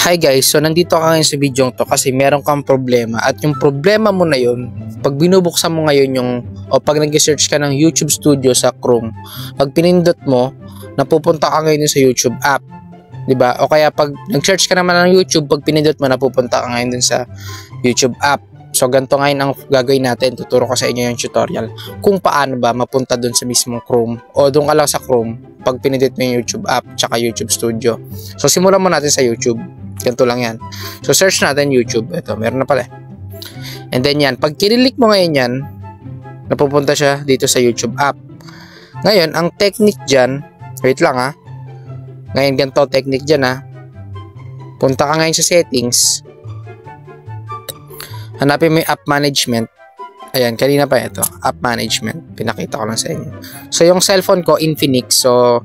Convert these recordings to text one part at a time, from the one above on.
Hi guys, so nandito ka ngayon sa video to kasi meron kang problema at yung problema mo na yun, pag binubuksan mo ngayon pag nag-search ka ng YouTube Studio sa Chrome, pag pinindot mo, napupunta ka ngayon sa YouTube app, 'di ba? O kaya pag nag-search ka naman ng YouTube, pag pinindot mo, napupunta ka ngayon sa YouTube app. So ganito ngayon ang gagawin natin, tuturo ko sa inyo yung tutorial kung paano ba mapunta dun sa mismong Chrome o dun ka lang sa Chrome pag pinindot mo yung YouTube app tsaka YouTube Studio. So simulan mo natin sa YouTube. Ganito lang yan. So search natin YouTube. Ito, meron na pala. And then yan, pag kinilik mo ngayon yan, napupunta siya dito sa YouTube app. Ngayon, ang technique dyan, wait lang ha. Ngayon, ganito technique dyan ha. Punta ka ngayon sa settings. Hanapin mo yung app management. Ayan, kanina pa ito. App management. Pinakita ko lang sa inyo. So, yung cellphone ko, Infinix. So,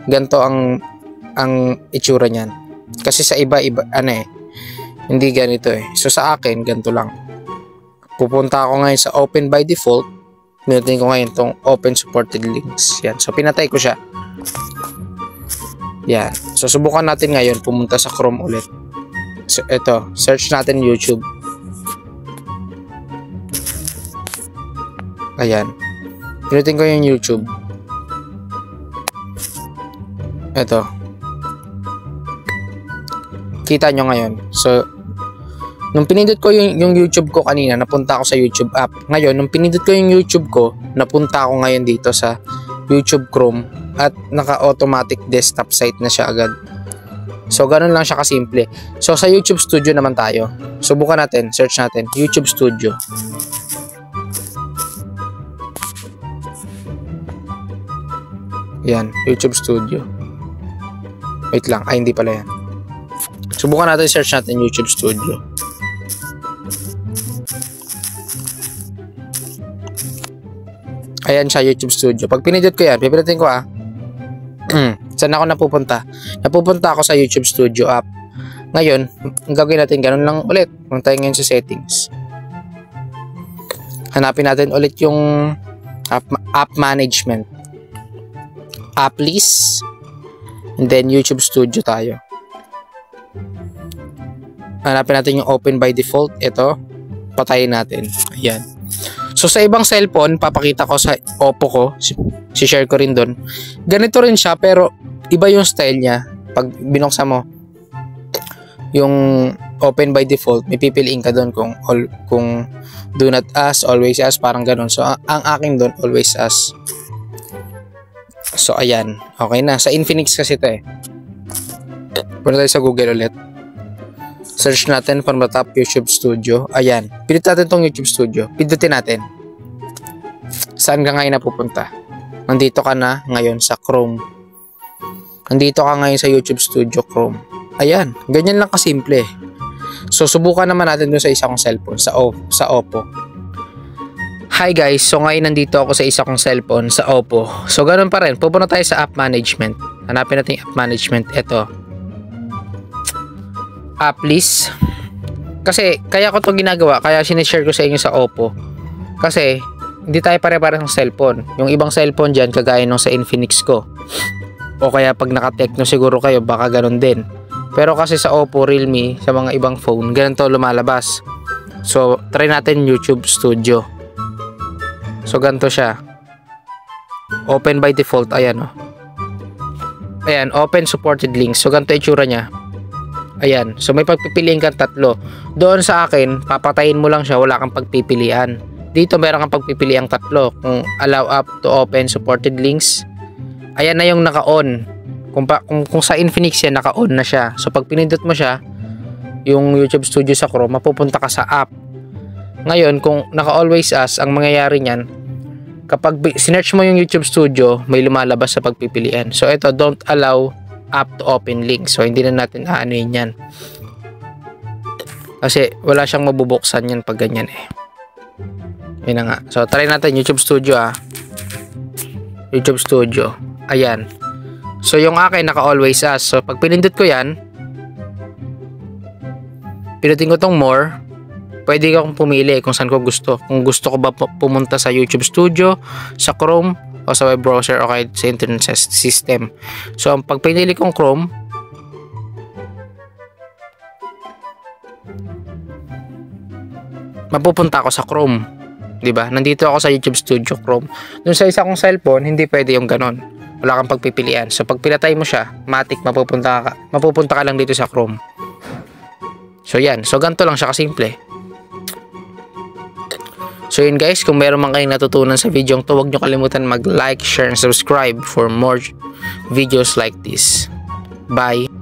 ganito ang itsura niyan. Kasi sa iba, hindi ganito eh. So, sa akin, ganito lang. Pupunta ako ngayon sa open by default. Pinutin ko ngayon itong open supported links. Yan. So, pinatay ko siya. Yan. So, subukan natin ngayon pumunta sa Chrome ulit. So, ito. Search natin YouTube. Ayan. Pinutin ko yung YouTube. Ito. Kita nyo ngayon. So, nung pinindot ko yung YouTube ko kanina, napunta ako sa YouTube app. Ngayon, nung pinindot ko yung YouTube ko, napunta ako ngayon dito sa YouTube Chrome at naka-automatic desktop site na siya agad. So, ganun lang siya kasimple. So, sa YouTube Studio naman tayo. Subukan natin. Search natin. YouTube Studio. Yan, YouTube Studio. Wait lang, hindi pala yan. Subukan natin, search natin YouTube Studio. Ayan siya, YouTube Studio. Pag pinindot ko yan, pipilitin ko saan ako napupunta? Napupunta ako sa YouTube Studio app. Ngayon, ang gagawin natin, ganun lang ulit. Punta tayo ngayon sa settings. Hanapin natin ulit yung app management. App list, and then YouTube Studio tayo. Hanapin natin yung open by default. Ito, patayin natin. Ayan. So sa ibang cellphone, papakita ko sa Oppo ko, si-share ko rin doon. Ganito rin siya, pero iba yung style niya. Pag binuksan mo yung open by default, may pipiliin ka doon kung do not ask, always ask, parang ganun. So ang akin doon, always ask. So, ayan. Okay na. Sa Infinix kasi ito eh. Punta tayo sa Google ulit. Search natin from the top YouTube Studio. Ayan. Pindutin natin itong YouTube Studio. Pindutin natin. Saan ka ngayon napupunta? Nandito ka na ngayon sa Chrome. Nandito ka ngayon sa YouTube Studio Chrome. Ayan. Ganyan lang kasimple. So, subukan naman natin dun sa isa kong cellphone. Sa Oppo. Hi guys, so ngayon nandito ako sa isa kong cellphone sa Oppo. So ganoon pa rin, pupunta tayo sa app management. Hanapin natin yung app management. Ito. App list. Kasi kaya ko to ginagawa, kaya sinishare ko sa inyo sa Oppo. Kasi hindi tayo pare-parehong cellphone. Yung ibang cellphone dyan, kagaya nung sa Infinix ko. O kaya pag naka-Tecno siguro kayo, baka ganun din. Pero kasi sa Oppo, Realme, sa mga ibang phone, ganito lumalabas. So try natin YouTube Studio. So, ganito siya. Open by default. Ayan, oh. Ayan, open supported links. So, ganito itsura niya. Ayan. So, may pagpipiliin kang tatlo. Doon sa akin, papatayin mo lang siya. Wala kang pagpipilian. Dito, meron kang pagpipiliang tatlo. Kung allow up to open supported links. Ayan na yung naka-on. Kung sa Infinix yan, naka-on na siya. So, pag pinindot mo siya, yung YouTube Studio sa Chrome, mapupunta ka sa app. Ngayon, kung naka-always ask, ang mangyayari niyan, kapag sinearch mo yung YouTube Studio, may lumalabas sa pagpipilian. So, ito, don't allow app to open link. So, hindi na natin aanuin yan. Kasi, wala siyang mabubuksan yan pag ganyan eh. Yun na nga. So, try natin YouTube Studio YouTube Studio. Ayan. So, yung akin, naka-always ask. So, pag pinindot ko yan, pinutin ko tong more. Pwede kang pumili kung saan ko gusto. Kung gusto ko ba pumunta sa YouTube Studio, sa Chrome, o sa web browser, o kahit sa internet system. So, pag pinili kong Chrome, mapupunta ako sa Chrome. 'Di ba? Nandito ako sa YouTube Studio Chrome. Doon sa isa kong cellphone, hindi pwede yung ganon. Wala kang pagpipilian. So pag pinatay mo siya, matik mapupunta ka lang dito sa Chrome. So yan. So ganito lang siya kasimple. So yun guys, kung meron man kayong natutunan sa video to, huwag nyo kalimutan mag-like, share, and subscribe for more videos like this. Bye!